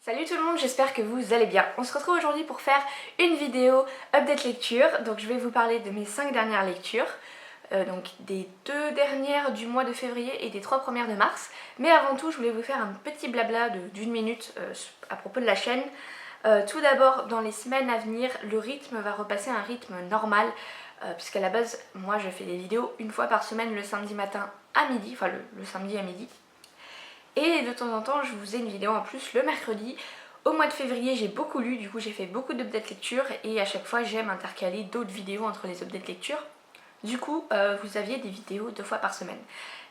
Salut tout le monde, j'espère que vous allez bien. On se retrouve aujourd'hui pour faire une vidéo update lecture. Donc je vais vous parler de mes 5 dernières lectures, donc des 2 dernières du mois de février et des 3 premières de mars. Mais avant tout, je voulais vous faire un petit blabla d'une minute à propos de la chaîne. Tout d'abord, dans les semaines à venir, le rythme va repasser à un rythme normal, puisqu'à la base, moi je fais des vidéos une fois par semaine le samedi matin à midi, enfin le samedi à midi. Et de temps en temps je vous ai une vidéo en plus le mercredi. Au mois de février j'ai beaucoup lu, du coup j'ai fait beaucoup d'updates lecture et à chaque fois j'aime intercaler d'autres vidéos entre les updates lecture. Du coup vous aviez des vidéos 2 fois par semaine.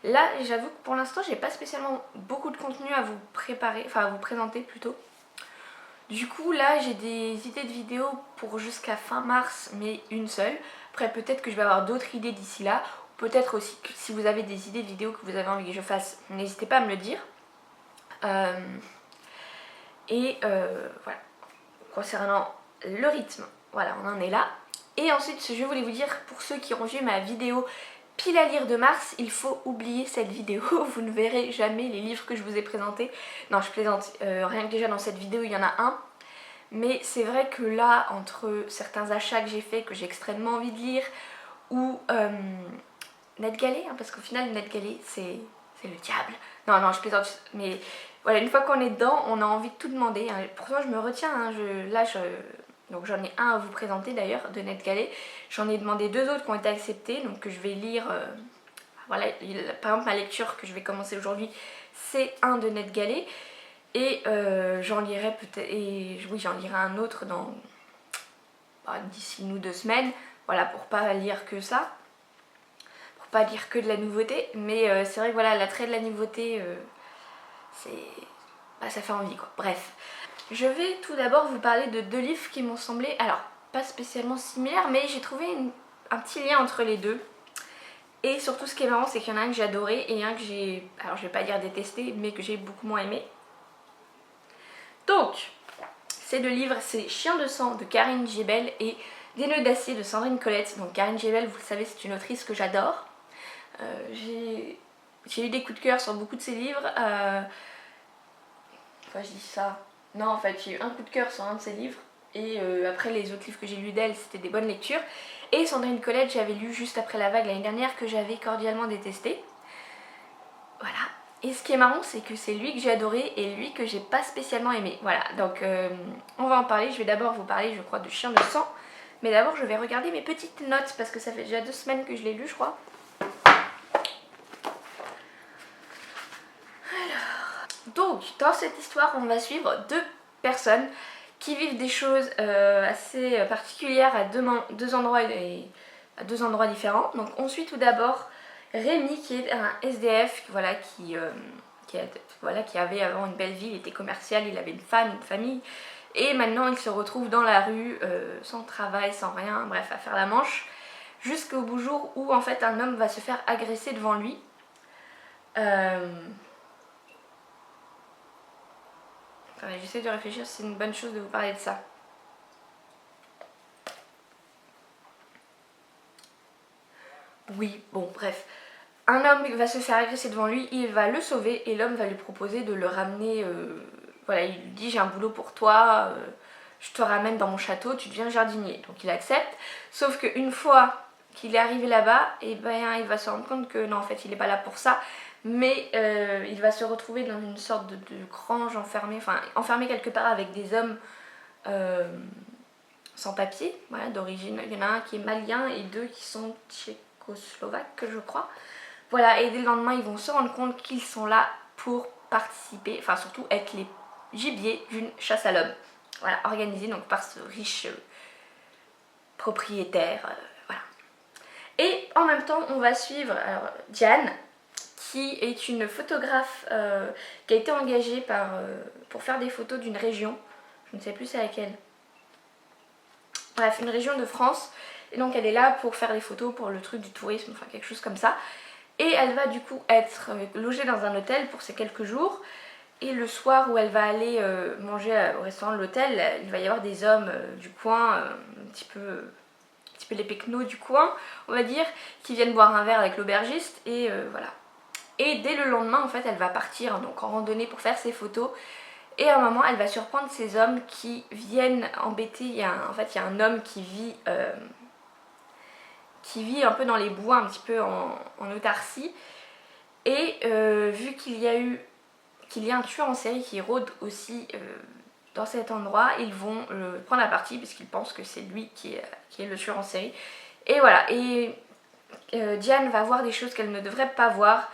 Là j'avoue que pour l'instant j'ai pas spécialement beaucoup de contenu à vous préparer, enfin à vous présenter plutôt. Du coup là j'ai des idées de vidéos pour jusqu'à fin mars, mais une seule. Après peut-être que je vais avoir d'autres idées d'ici là. Peut-être aussi que si vous avez des idées de vidéos que vous avez envie que je fasse, n'hésitez pas à me le dire. Voilà, concernant le rythme, voilà, on en est là. Et ensuite, je voulais vous dire, pour ceux qui ont vu ma vidéo pile à lire de mars, il faut oublier cette vidéo, vous ne verrez jamais les livres que je vous ai présentés. Non, je plaisante, rien que déjà dans cette vidéo il y en a un. Mais c'est vrai que là, entre certains achats que j'ai fait, que j'ai extrêmement envie de lire, ou NetGalley, hein, parce qu'au final NetGalley c'est le diable. Non, je plaisante, mais voilà, une fois qu'on est dedans, on a envie de tout demander. Hein. Pourtant je me retiens, hein. Donc j'en ai un à vous présenter d'ailleurs de NetGalley. J'en ai demandé 2 autres qui ont été acceptés, donc que je vais lire. Voilà, par exemple ma lecture que je vais commencer aujourd'hui, c'est un de NetGalley. Et j'en lirai peut-être, et oui j'en lirai un autre d'ici 1 ou 2 semaines. Voilà, pour pas lire que ça. Pas dire que de la nouveauté, mais c'est vrai que voilà, l'attrait de la nouveauté, ça fait envie quoi. Bref, je vais tout d'abord vous parler de 2 livres qui m'ont semblé, alors pas spécialement similaires, mais j'ai trouvé un petit lien entre les deux. Et surtout ce qui est marrant, c'est qu'il y en a un que j'ai adoré et un que j'ai, alors je vais pas dire détesté, mais que j'ai beaucoup moins aimé. Donc, ces 2 livres, c'est Chien de sang de Karine Giebel et Des nœuds d'acier de Sandrine Colette. Donc Karine Giebel, vous le savez, c'est une autrice que j'adore. J'ai eu des coups de cœur sur beaucoup de ses livres. Enfin, je dis ça. Non, en fait, j'ai eu un coup de cœur sur un de ses livres. Et après, les autres livres que j'ai lus d'elle, c'était des bonnes lectures. Et Sandrine Colette, j'avais lu juste après la vague l'année dernière, que j'avais cordialement détesté. Voilà. Et ce qui est marrant, c'est que c'est lui que j'ai adoré et lui que j'ai pas spécialement aimé. Voilà, donc on va en parler. Je vais d'abord vous parler, je crois, de Chien de sang. Mais d'abord, je vais regarder mes petites notes parce que ça fait déjà 2 semaines que je l'ai lu, je crois. Donc, dans cette histoire, on va suivre 2 personnes qui vivent des choses assez particulières à 2 endroits à 2 endroits différents. Donc, on suit tout d'abord Rémi, qui est un SDF, voilà, qui avait avant une belle vie, il était commercial, il avait une femme, une famille, et maintenant il se retrouve dans la rue, sans travail, sans rien, bref, à faire la manche, jusqu'au beau jour où en fait un homme va se faire agresser devant lui. J'essaie de réfléchir si c'est une bonne chose de vous parler de ça. Oui, bon, bref. Un homme va se faire agresser devant lui, il va le sauver et l'homme va lui proposer de le ramener. Voilà, il lui dit j'ai un boulot pour toi, je te ramène dans mon château, tu deviens jardinier. Donc il accepte, sauf qu'une fois qu'il est arrivé là-bas, et ben, il va se rendre compte que non, en fait il n'est pas là pour ça. Mais il va se retrouver dans une sorte de grange enfermée, enfin enfermé quelque part avec des hommes sans papier, voilà, d'origine. Il y en a un qui est malien et 2 qui sont tchécoslovaques, je crois. Voilà, et dès le lendemain, ils vont se rendre compte qu'ils sont là pour participer, enfin surtout être les gibiers d'une chasse à l'homme. Voilà, organisée donc par ce riche propriétaire, voilà. Et en même temps, on va suivre alors, Diane, qui est une photographe qui a été engagée pour faire des photos d'une région. Je ne sais plus c'est laquelle. Bref, une région de France. Et donc elle est là pour faire des photos pour le truc du tourisme, enfin quelque chose comme ça. Et elle va du coup être logée dans un hôtel pour ces quelques jours. Et le soir où elle va aller manger au restaurant de l'hôtel, il va y avoir des hommes du coin, un petit peu les pecnos du coin, on va dire, qui viennent boire un verre avec l'aubergiste. Et voilà. Et dès le lendemain, en fait, elle va partir donc en randonnée pour faire ses photos. Et à un moment elle va surprendre ces hommes qui viennent embêter, en fait il y a un homme qui vit un peu dans les bois, un petit peu en autarcie. Et vu qu'il y a un tueur en série qui rôde aussi dans cet endroit, ils vont le prendre à partie puisqu'ils pensent que c'est lui qui est le tueur en série. Et voilà, et Diane va voir des choses qu'elle ne devrait pas voir.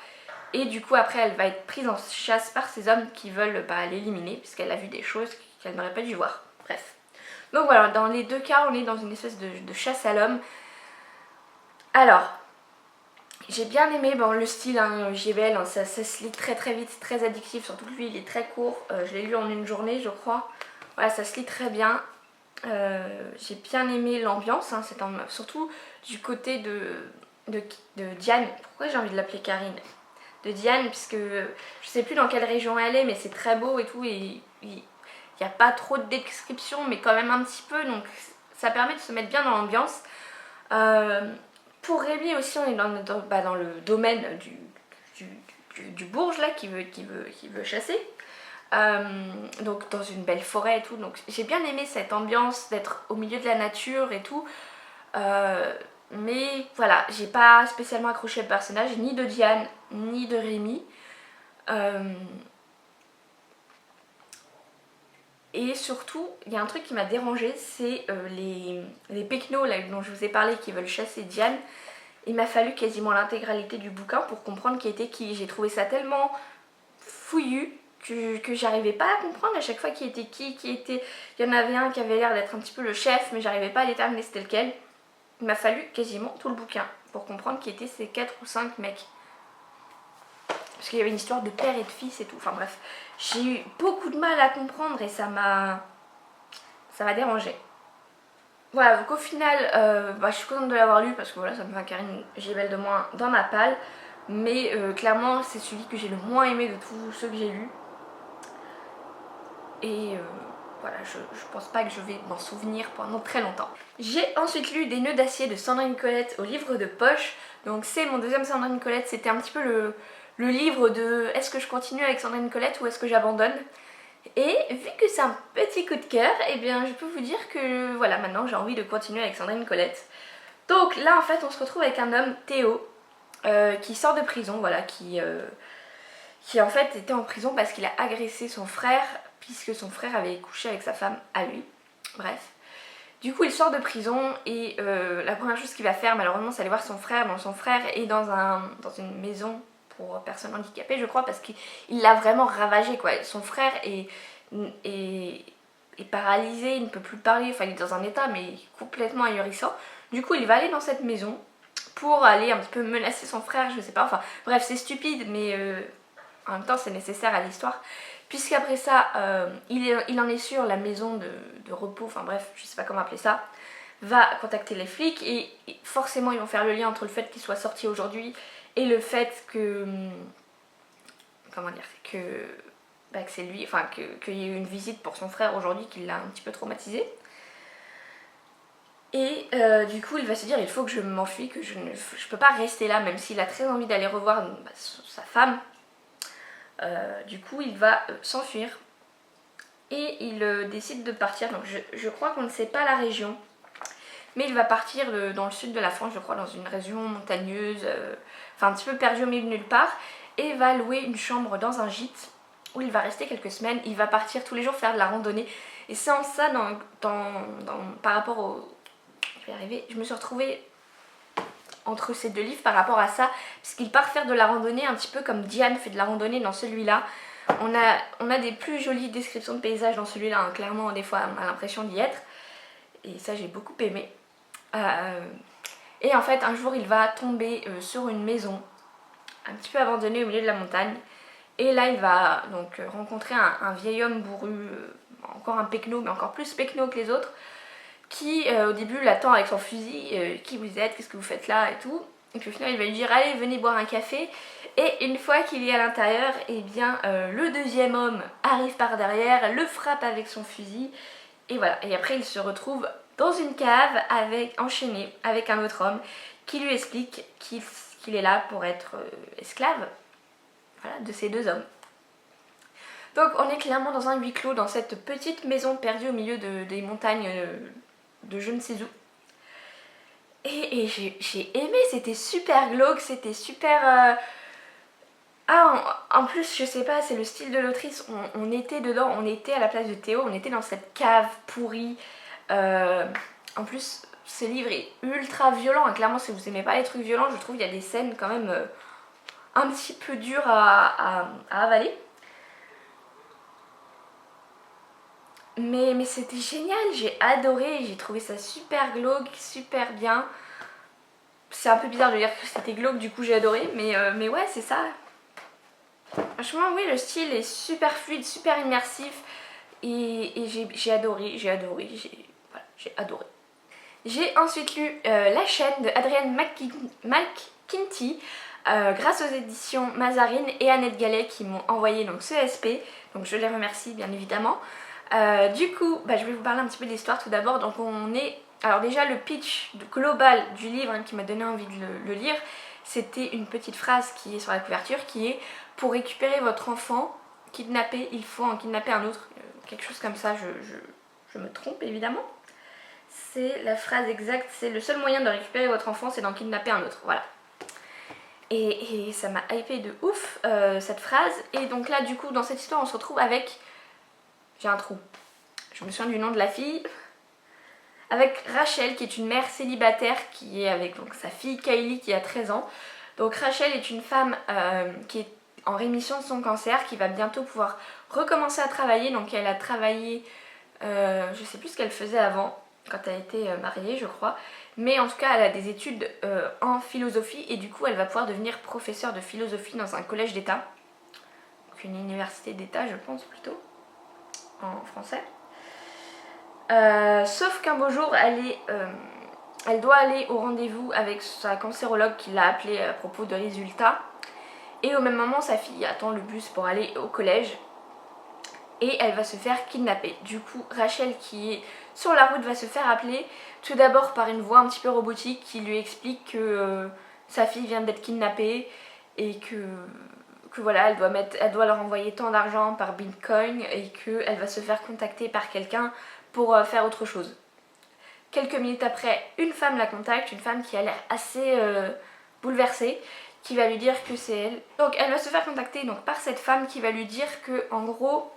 Et du coup après elle va être prise en chasse par ces hommes qui veulent l'éliminer puisqu'elle a vu des choses qu'elle n'aurait pas dû voir. Bref. Donc voilà, dans les deux cas on est dans une espèce de chasse à l'homme. Alors, j'ai bien aimé le style JBL, ça se lit très très vite, très addictif, surtout que lui il est très court, je l'ai lu en une journée je crois. Voilà, ça se lit très bien. J'ai bien aimé l'ambiance, surtout du côté de Diane. Pourquoi j'ai envie de l'appeler Karine? De Diane, puisque je sais plus dans quelle région elle est, mais c'est très beau et tout, et il n'y a pas trop de description, mais quand même un petit peu, donc ça permet de se mettre bien dans l'ambiance. Pour Rémi aussi, on est dans le domaine du bourge là qui veut chasser. Donc dans une belle forêt et tout, donc j'ai bien aimé cette ambiance d'être au milieu de la nature et tout, mais voilà, j'ai pas spécialement accroché le personnage ni de Diane ni de Rémi. Et surtout, il y a un truc qui m'a dérangée, c'est les pecnos là, dont je vous ai parlé qui veulent chasser Diane. Il m'a fallu quasiment l'intégralité du bouquin pour comprendre qui était qui. J'ai trouvé ça tellement fouillu que j'arrivais pas à comprendre à chaque fois qui était qui était. Il y en avait un qui avait l'air d'être un petit peu le chef, mais j'arrivais pas à déterminer c'était lequel. Il m'a fallu quasiment tout le bouquin pour comprendre qui étaient ces 4 ou 5 mecs. Parce qu'il y avait une histoire de père et de fils et tout. Enfin bref, j'ai eu beaucoup de mal à comprendre et ça m'a dérangé. Voilà, donc au final, je suis contente de l'avoir lu parce que voilà, ça me fait un Karine Gibel de moins dans ma palle. Mais clairement, c'est celui que j'ai le moins aimé de tous ceux que j'ai lus. Et voilà, je pense pas que je vais m'en souvenir pendant très longtemps. J'ai ensuite lu Des nœuds d'acier de Sandrine Colette au livre de poche. Donc c'est mon deuxième Sandrine Colette, c'était un petit peu le livre de est-ce que je continue avec Sandrine Colette ou est-ce que j'abandonne. Et vu que c'est un petit coup de cœur, eh bien je peux vous dire que voilà, maintenant j'ai envie de continuer avec Sandrine Colette. Donc là en fait on se retrouve avec un homme, Théo, qui sort de prison, voilà, qui en fait était en prison parce qu'il a agressé son frère, puisque son frère avait couché avec sa femme à lui. Bref. Du coup il sort de prison et la première chose qu'il va faire malheureusement c'est aller voir son frère. Donc son frère est dans une maison pour personnes handicapées je crois, parce qu'il l'a vraiment ravagé quoi. Son frère est paralysé, il ne peut plus parler, enfin il est dans un état mais complètement ahurissant. Du coup il va aller dans cette maison pour aller un petit peu menacer son frère, je sais pas, enfin bref c'est stupide mais en même temps c'est nécessaire à l'histoire. Puisqu'après ça, il en est sûr, la maison de repos, enfin bref, je sais pas comment appeler ça, va contacter les flics et forcément ils vont faire le lien entre le fait qu'il soit sorti aujourd'hui et le fait que... comment dire, que c'est lui, enfin qu'il y ait eu une visite pour son frère aujourd'hui qui l'a un petit peu traumatisé. Et du coup il va se dire il faut que je m'enfuis, que je peux pas rester là même s'il a très envie d'aller revoir sa femme. Du coup il va s'enfuir et il décide de partir. Donc je crois qu'on ne sait pas la région, mais il va partir dans le sud de la France, je crois, dans une région montagneuse, enfin un petit peu perdu au milieu de nulle part, et va louer une chambre dans un gîte où il va rester quelques semaines. Il va partir tous les jours faire de la randonnée, et c'est en ça par rapport au... Je vais y arriver, je me suis retrouvée entre ces deux livres par rapport à ça, puisqu'il part faire de la randonnée un petit peu comme Diane fait de la randonnée dans celui-là. On a des plus jolies descriptions de paysages dans celui-là, hein. Clairement des fois on a l'impression d'y être, et ça j'ai beaucoup aimé. Et en fait un jour il va tomber sur une maison un petit peu abandonnée au milieu de la montagne, et là il va donc rencontrer un vieil homme bourru, encore un pecno, mais encore plus pecno que les autres, qui au début l'attend avec son fusil, qui vous êtes, qu'est-ce que vous faites là et tout, et puis au final il va lui dire allez venez boire un café, et une fois qu'il est à l'intérieur, et bien le deuxième homme arrive par derrière, le frappe avec son fusil, et voilà, et après il se retrouve dans une cave enchaîné avec un autre homme qui lui explique qu'il est là pour être esclave, voilà, de ces deux hommes. Donc on est clairement dans un huis clos, dans cette petite maison perdue au milieu des montagnes de je ne sais où. Et j'ai aimé, c'était super glauque, c'était super... Ah, en plus, je sais pas, c'est le style de l'autrice, on était dedans, on était à la place de Théo, on était dans cette cave pourrie. En plus, ce livre est ultra violent, et clairement, si vous aimez pas les trucs violents, je trouve qu'il y a des scènes quand même un petit peu dures à avaler. Mais c'était génial, j'ai adoré, j'ai trouvé ça super glauque, super bien. C'est un peu bizarre de dire que c'était glauque, du coup j'ai adoré, mais ouais, c'est ça. Franchement, oui, le style est super fluide, super immersif. Et j'ai adoré, voilà, j'ai adoré. J'ai ensuite lu La chaîne de Adrienne McKinty grâce aux éditions Mazarine et Annette Gallet qui m'ont envoyé donc ce SP. Donc je les remercie bien évidemment. Du coup, je vais vous parler un petit peu de l'histoire tout d'abord. Donc on est... Alors déjà le pitch global du livre qui m'a donné envie de le lire, c'était une petite phrase qui est sur la couverture qui est « Pour récupérer votre enfant kidnappé, il faut en kidnapper un autre ». Quelque chose comme ça, je me trompe évidemment. C'est la phrase exacte, c'est « Le seul moyen de récupérer votre enfant, c'est d'en kidnapper un autre ». Voilà. Et ça m'a hypé de ouf cette phrase. Et donc là du coup dans cette histoire on se retrouve avec... J'ai un trou. Je me souviens du nom de la fille. Avec Rachel qui est une mère célibataire qui est avec donc, sa fille Kylie qui a 13 ans. Donc Rachel est une femme qui est en rémission de son cancer, qui va bientôt pouvoir recommencer à travailler. Donc elle a travaillé, je sais plus ce qu'elle faisait avant, quand elle était mariée je crois. Mais en tout cas elle a des études en philosophie et du coup elle va pouvoir devenir professeure de philosophie dans un collège d'État. Donc une université d'État je pense plutôt, en français. Sauf qu'un beau jour, elle doit aller au rendez-vous avec sa cancérologue qui l'a appelée à propos de résultats. Et au même moment, sa fille attend le bus pour aller au collège. Et elle va se faire kidnapper. Du coup, Rachel qui est sur la route va se faire appeler tout d'abord par une voix un petit peu robotique qui lui explique que sa fille vient d'être kidnappée et que voilà, elle doit leur envoyer tant d'argent par Bitcoin et qu'elle va se faire contacter par quelqu'un pour faire autre chose. Quelques minutes après, une femme la contacte, une femme qui a l'air assez bouleversée, qui va lui dire que c'est elle. Donc elle va se faire contacter donc, par cette femme qui va lui dire que en gros,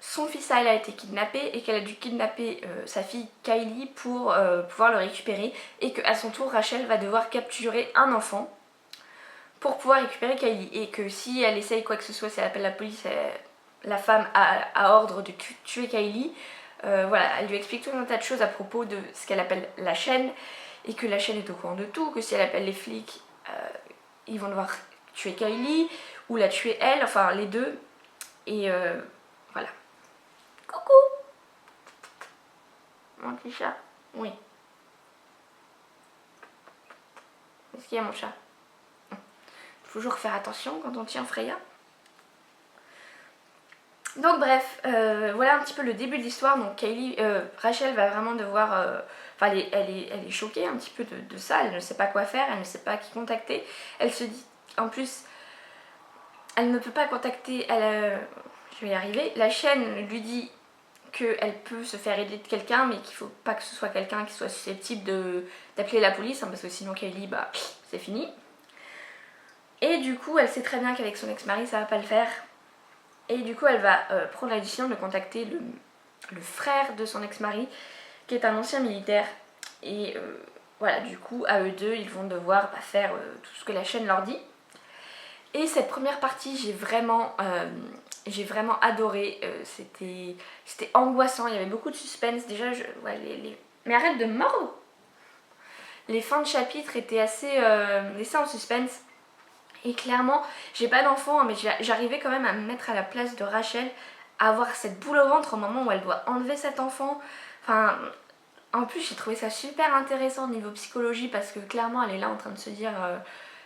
son fils elle a été kidnappé et qu'elle a dû kidnapper sa fille Kylie pour pouvoir le récupérer et qu'à son tour, Rachel va devoir capturer un enfant pour pouvoir récupérer Kylie et que si elle essaye quoi que ce soit, si elle appelle la police, la femme a ordre de tuer Kylie. Voilà, elle lui explique tout un tas de choses à propos de ce qu'elle appelle la chaîne et que la chaîne est au courant de tout, que si elle appelle les flics, ils vont devoir tuer Kylie ou la tuer elle, enfin les deux. Et voilà. Coucou mon petit chat. Oui. Est-ce qu'il y a mon chat? Faut toujours faire attention quand on tient Freya. Donc bref, voilà un petit peu le début de l'histoire. Donc Rachel va vraiment devoir... Enfin, elle est choquée un petit peu de ça. Elle ne sait pas quoi faire, elle ne sait pas qui contacter. Elle se dit, en plus, elle ne peut pas contacter... je vais y arriver. La chaîne lui dit qu'elle peut se faire aider de quelqu'un, mais qu'il ne faut pas que ce soit quelqu'un qui soit susceptible d'appeler la police, parce que sinon Kylie, c'est fini. Et du coup, elle sait très bien qu'avec son ex-mari, ça va pas le faire. Et du coup, elle va prendre la décision de contacter le frère de son ex-mari, qui est un ancien militaire. Et voilà, du coup, à eux deux, ils vont devoir faire tout ce que la chaîne leur dit. Et cette première partie, j'ai vraiment adoré. C'était angoissant, il y avait beaucoup de suspense. Déjà, mais arrête de mordre! Les fins de chapitre étaient assez laissées en suspense. Et clairement, j'ai pas d'enfant, mais j'arrivais quand même à me mettre à la place de Rachel, à avoir cette boule au ventre au moment où elle doit enlever cet enfant. Enfin, en plus, j'ai trouvé ça super intéressant au niveau psychologie parce que clairement, elle est là en train de se dire...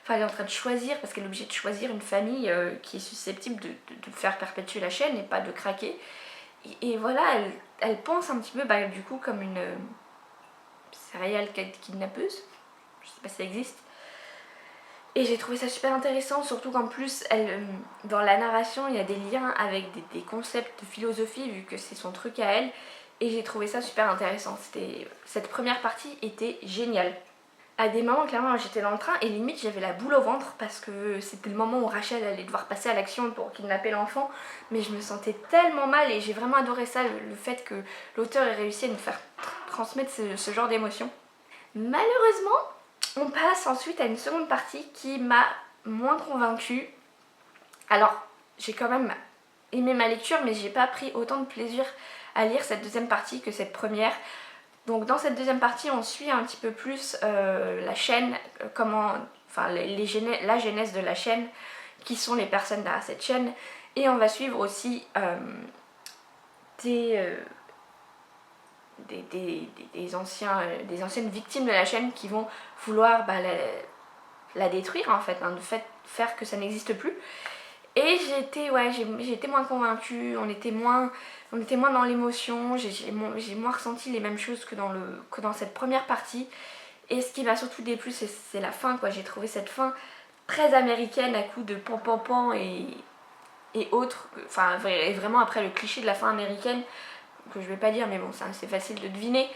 Enfin, elle est en train de choisir, parce qu'elle est obligée de choisir une famille qui est susceptible de faire perpétuer la chaîne et pas de craquer. Et voilà, elle pense un petit peu, du coup, comme une serial kidnappeuse. Je sais pas si ça existe. Et j'ai trouvé ça super intéressant, surtout qu'en plus, dans la narration, il y a des liens avec des concepts de philosophie, vu que c'est son truc à elle. Et j'ai trouvé ça super intéressant. Cette première partie était géniale. À des moments, clairement, j'étais dans le train et limite j'avais la boule au ventre parce que c'était le moment où Rachel allait devoir passer à l'action pour kidnapper l'enfant. Mais je me sentais tellement mal et j'ai vraiment adoré ça, le fait que l'auteur ait réussi à nous faire transmettre ce genre d'émotion. Malheureusement, on passe ensuite à une seconde partie qui m'a moins convaincue. Alors, j'ai quand même aimé ma lecture, mais j'ai pas pris autant de plaisir à lire cette deuxième partie que cette première. Donc dans cette deuxième partie, on suit un petit peu plus la chaîne, la genèse de la chaîne, qui sont les personnes derrière cette chaîne. Et on va suivre aussi des anciennes victimes de la chaîne qui vont vouloir la détruire en fait, de faire que ça n'existe plus. Et j'ai été moins convaincue, on était moins dans l'émotion, j'ai moins ressenti les mêmes choses que dans cette première partie. Et ce qui m'a surtout déplu, c'est la fin, quoi. J'ai trouvé cette fin très américaine à coup de pan pan pan et autres. Enfin, vraiment après le cliché de la fin américaine, que je vais pas dire, mais bon, c'est assez facile de deviner.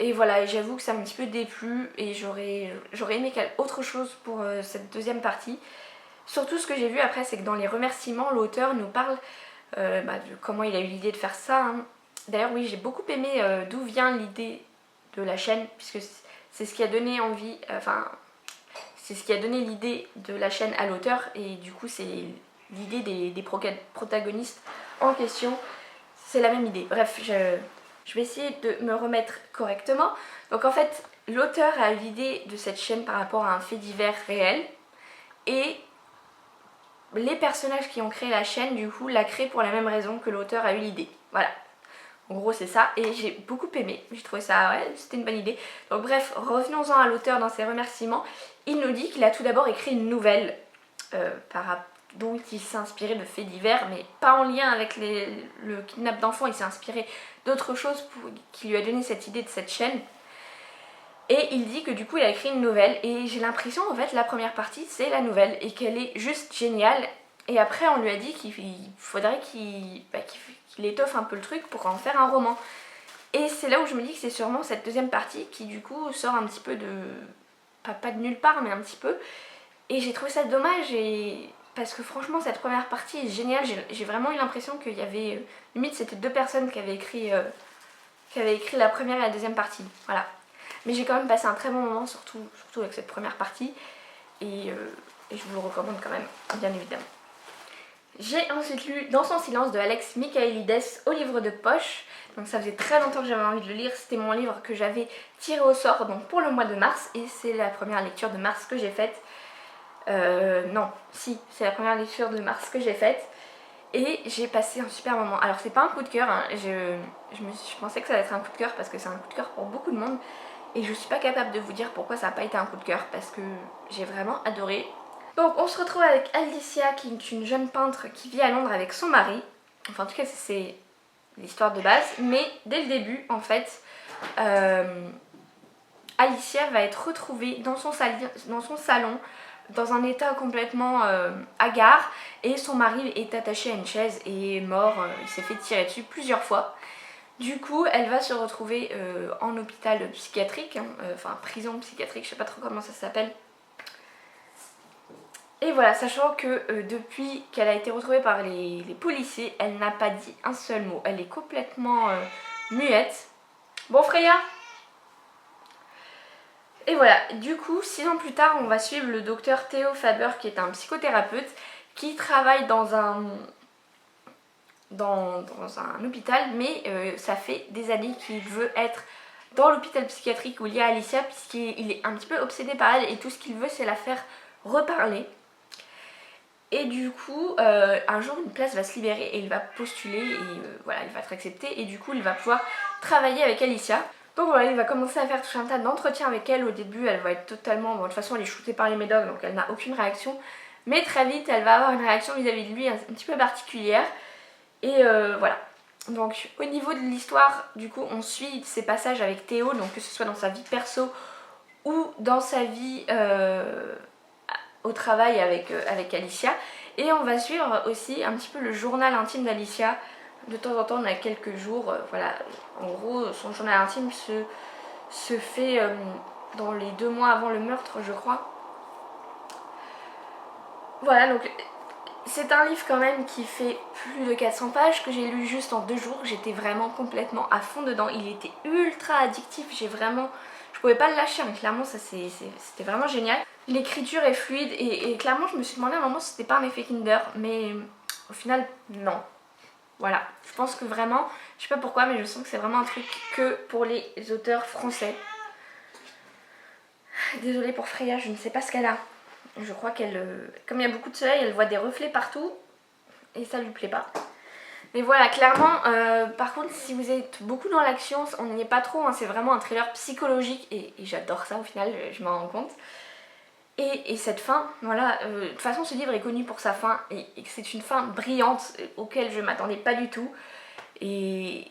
Et voilà, j'avoue que ça m'a un petit peu déplu et j'aurais aimé autre chose pour cette deuxième partie. Surtout ce que j'ai vu après, c'est que dans les remerciements, l'auteur nous parle de comment il a eu l'idée de faire ça. Hein. D'ailleurs oui, j'ai beaucoup aimé d'où vient l'idée de la chaîne, puisque c'est ce qui a donné envie, c'est ce qui a donné l'idée de la chaîne à l'auteur, et du coup c'est l'idée des protagonistes en question, c'est la même idée. Bref, je vais essayer de me remettre correctement. Donc en fait, l'auteur a eu l'idée de cette chaîne par rapport à un fait divers réel, et les personnages qui ont créé la chaîne, du coup, l'a créée pour la même raison que l'auteur a eu l'idée. Voilà. En gros, c'est ça. Et j'ai beaucoup aimé. J'ai trouvé ça, ouais, c'était une bonne idée. Donc bref, revenons-en à l'auteur dans ses remerciements. Il nous dit qu'il a tout d'abord écrit une nouvelle dont il s'est inspiré de faits divers, mais pas en lien avec le kidnapping d'enfants. Il s'est inspiré d'autres choses qui lui a donné cette idée de cette chaîne. Et il dit que du coup il a écrit une nouvelle, et j'ai l'impression en fait la première partie c'est la nouvelle et qu'elle est juste géniale. Et après on lui a dit qu'il faudrait qu'il étoffe un peu le truc pour en faire un roman. Et c'est là où je me dis que c'est sûrement cette deuxième partie qui du coup sort un petit peu de... pas de nulle part, mais un petit peu. Et j'ai trouvé ça dommage, parce que franchement cette première partie est géniale. J'ai vraiment eu l'impression qu'il y avait... limite c'était deux personnes qui avaient écrit la première et la deuxième partie. Voilà. Mais j'ai quand même passé un très bon moment, surtout avec cette première partie. Et je vous le recommande quand même, bien évidemment. J'ai ensuite lu Dans son silence de Alex Michaelides au livre de poche. Donc ça faisait très longtemps que j'avais envie de le lire. C'était mon livre que j'avais tiré au sort donc pour le mois de mars. Et c'est la première lecture de mars que j'ai faite. C'est la première lecture de mars que j'ai faite. Et j'ai passé un super moment. Alors c'est pas un coup de cœur, hein. Je pensais que ça allait être un coup de cœur parce que c'est un coup de cœur pour beaucoup de monde. Et je suis pas capable de vous dire pourquoi ça n'a pas été un coup de cœur, parce que j'ai vraiment adoré. Donc on se retrouve avec Alicia, qui est une jeune peintre qui vit à Londres avec son mari. Enfin en tout cas c'est l'histoire de base. Mais dès le début en fait, Alicia va être retrouvée dans son salon dans un état complètement hagard, et son mari est attaché à une chaise et est mort, il s'est fait tirer dessus plusieurs fois. Du coup, elle va se retrouver en hôpital psychiatrique, prison psychiatrique, je sais pas trop comment ça s'appelle. Et voilà, sachant que depuis qu'elle a été retrouvée par les policiers, elle n'a pas dit un seul mot. Elle est complètement muette. Bon Freya. Et voilà, du coup, 6 ans plus tard, on va suivre le docteur Theo Faber, qui est un psychothérapeute, qui travaille dans un hôpital, mais ça fait des années qu'il veut être dans l'hôpital psychiatrique où il y a Alicia, puisqu'il est un petit peu obsédé par elle, et tout ce qu'il veut c'est la faire reparler. Et du coup, un jour une place va se libérer et il va postuler, et voilà, il va être accepté, et du coup il va pouvoir travailler avec Alicia. Donc voilà, il va commencer à faire tout un tas d'entretiens avec elle. Au début elle va être totalement, bon de toute façon elle est shootée par les médocs donc elle n'a aucune réaction, mais très vite elle va avoir une réaction vis-à-vis de lui un petit peu particulière. Et voilà. Donc au niveau de l'histoire, du coup, on suit ses passages avec Théo, donc que ce soit dans sa vie perso ou dans sa vie au travail avec Alicia. Et on va suivre aussi un petit peu le journal intime d'Alicia. De temps en temps, on a quelques jours, voilà, en gros, son journal intime se fait dans les 2 mois avant le meurtre, je crois. Voilà, donc c'est un livre quand même qui fait plus de 400 pages, que j'ai lu juste en 2 jours. J'étais vraiment complètement à fond dedans. Il était ultra addictif, je pouvais pas le lâcher, hein. Clairement ça c'était vraiment génial. L'écriture est fluide et clairement je me suis demandé à un moment si c'était pas un effet Kinder, mais au final non. Voilà, je pense que vraiment, je sais pas pourquoi, mais je sens que c'est vraiment un truc que pour les auteurs français. Désolée pour Freya, je ne sais pas ce qu'elle a. Je crois qu'elle, comme il y a beaucoup de soleil, elle voit des reflets partout et ça lui plaît pas. Mais voilà, clairement, par contre, si vous êtes beaucoup dans l'action, on n'y est pas trop, hein, c'est vraiment un thriller psychologique et j'adore ça au final, je m'en rends compte. Et cette fin, voilà, de toute façon ce livre est connu pour sa fin et que c'est une fin brillante auquel je m'attendais pas du tout. Et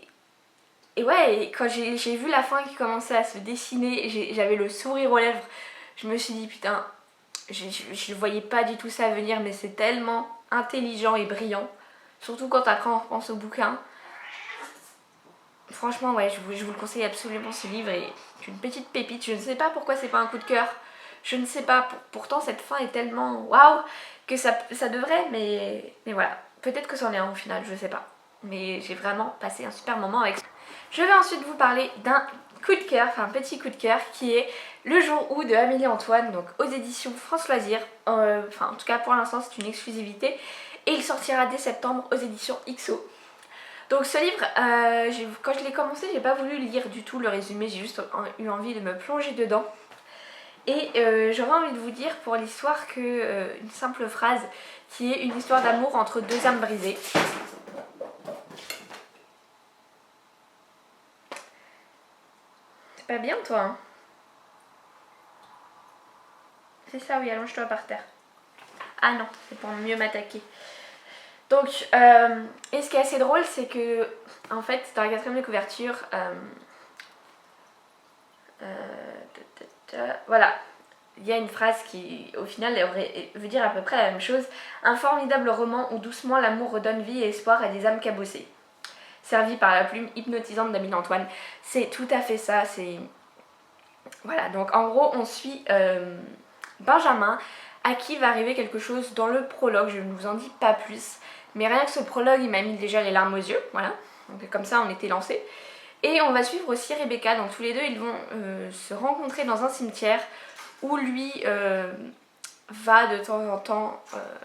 ouais, et quand j'ai vu la fin qui commençait à se dessiner, j'avais le sourire aux lèvres. Je me suis dit putain, je ne voyais pas du tout ça venir, mais c'est tellement intelligent et brillant. Surtout quand après on repense au bouquin. Franchement ouais, je vous le conseille absolument, ce livre est une petite pépite. Je ne sais pas pourquoi c'est pas un coup de cœur. Je ne sais pas, pourtant cette fin est tellement waouh que ça devrait, mais voilà. Peut-être que c'en est un au final, je sais pas. Mais j'ai vraiment passé un super moment avec. Je vais ensuite vous parler d'un coup de cœur, enfin un petit coup de cœur, qui est Le jour où de Amélie Antoine, donc aux éditions France Loisirs. Enfin en tout cas pour l'instant c'est une exclusivité. Et il sortira dès septembre aux éditions XO. Donc ce livre, quand je l'ai commencé, j'ai pas voulu lire du tout le résumé, j'ai juste eu envie de me plonger dedans. Et j'aurais envie de vous dire pour l'histoire que une simple phrase qui est une histoire d'amour entre 2 âmes brisées. C'est pas bien toi hein? C'est ça, oui, allonge-toi par terre. Ah non, c'est pour mieux m'attaquer. Donc, et ce qui est assez drôle, c'est que en fait dans la 4e de couverture, voilà, il y a une phrase qui au final veut dire à peu près la même chose. Un formidable roman où doucement l'amour redonne vie et espoir à des âmes cabossées, servi par la plume hypnotisante d'Amélie Antoine. C'est tout à fait ça, c'est... Voilà, donc en gros on suit Benjamin, à qui va arriver quelque chose dans le prologue, je ne vous en dis pas plus. Mais rien que ce prologue, il m'a mis déjà les larmes aux yeux, voilà. Donc comme ça on était lancés. Et on va suivre aussi Rebecca, donc tous les deux ils vont se rencontrer dans un cimetière où lui va de temps en temps,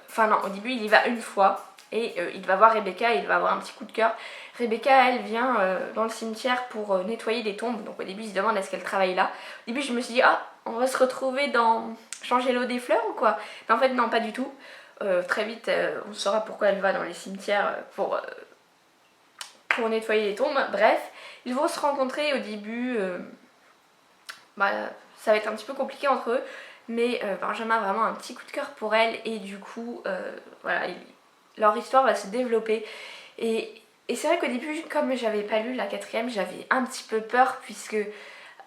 enfin non, au début il y va une fois et il va voir Rebecca et il va avoir un petit coup de cœur. Rebecca elle vient dans le cimetière pour nettoyer des tombes, donc au début il se demande est-ce qu'elle travaille là. Au début je me suis dit ah on va se retrouver dans changer l'eau des fleurs ou quoi, mais en fait non pas du tout. Très vite on saura pourquoi elle va dans les cimetières pour nettoyer les tombes. Bref, ils vont se rencontrer au début, bah, ça va être un petit peu compliqué entre eux, mais Benjamin a vraiment un petit coup de cœur pour elle et du coup voilà, leur histoire va se développer. Et c'est vrai qu'au début, comme j'avais pas lu la 4e, j'avais un petit peu peur puisque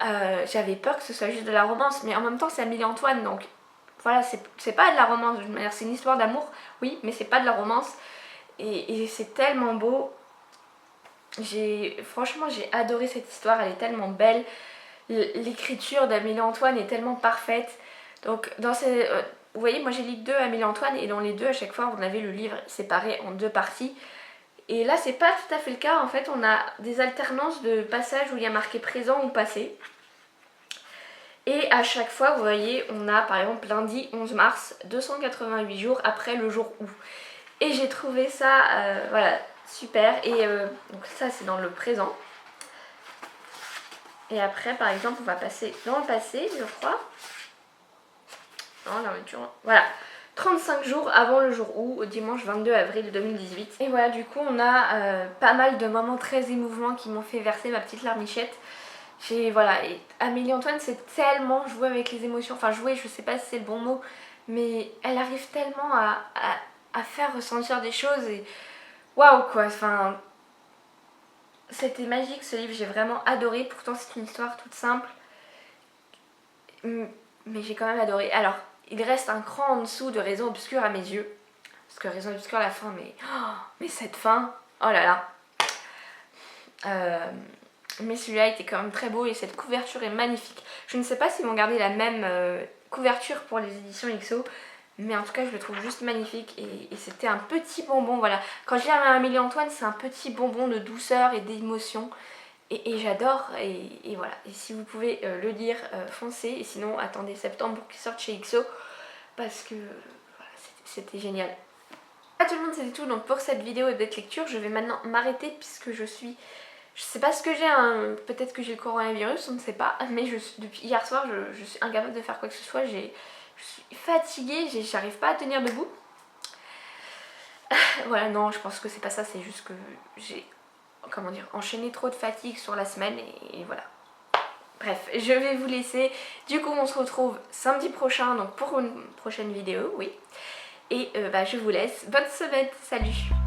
j'avais peur que ce soit juste de la romance, mais en même temps c'est Amélie Antoine, donc voilà, c'est pas de la romance de toute manière, c'est une histoire d'amour, oui, mais c'est pas de la romance et c'est tellement beau. Franchement j'ai adoré cette histoire, elle est tellement belle, l'écriture d'Amélie Antoine est tellement parfaite. Donc dans vous voyez, moi j'ai lu 2 Amélie Antoine et dans les 2 à chaque fois on avait le livre séparé en 2 parties. Et là c'est pas tout à fait le cas, en fait on a des alternances de passages où il y a marqué présent ou passé. Et à chaque fois vous voyez on a par exemple lundi 11 mars, 288 jours après le jour où. Et j'ai trouvé ça voilà, super. Et donc ça c'est dans le présent. Et après par exemple on va passer dans le passé je crois. Non, voilà, 35 jours avant le jour où, au dimanche 22 avril 2018. Et voilà, du coup on a pas mal de moments très émouvants qui m'ont fait verser ma petite larmichette. Voilà, et Amélie Antoine c'est tellement jouer avec les émotions, enfin jouer je sais pas si c'est le bon mot, mais elle arrive tellement à faire ressentir des choses et waouh quoi, enfin c'était magique ce livre, j'ai vraiment adoré. Pourtant c'est une histoire toute simple, mais j'ai quand même adoré. Alors, il reste un cran en dessous de Raison Obscure à mes yeux. Parce que Raison Obscure, la fin, mais cette fin, oh là là. Mais celui-là était quand même très beau et cette couverture est magnifique. Je ne sais pas s'ils vont garder la même couverture pour les éditions XO, mais en tout cas je le trouve juste magnifique et c'était un petit bonbon, voilà. Quand je lis Amélie-Antoine, c'est un petit bonbon de douceur et d'émotion et j'adore et voilà. Et si vous pouvez le lire, foncez, et sinon attendez septembre pour qu'il sorte chez XO parce que voilà, c'était génial. Voilà tout le monde, c'était tout donc pour cette vidéo de lecture. Je vais maintenant m'arrêter puisque je sais pas ce que j'ai, hein. Peut-être que j'ai le coronavirus, on ne sait pas, mais depuis hier soir je suis incapable de faire quoi que ce soit, je suis fatiguée, j'arrive pas à tenir debout. Voilà, non, je pense que c'est pas ça, c'est juste que j'ai, comment dire, enchaîné trop de fatigue sur la semaine et voilà. Bref, je vais vous laisser, du coup on se retrouve samedi prochain donc pour une prochaine vidéo, oui. Et je vous laisse, bonne semaine, salut!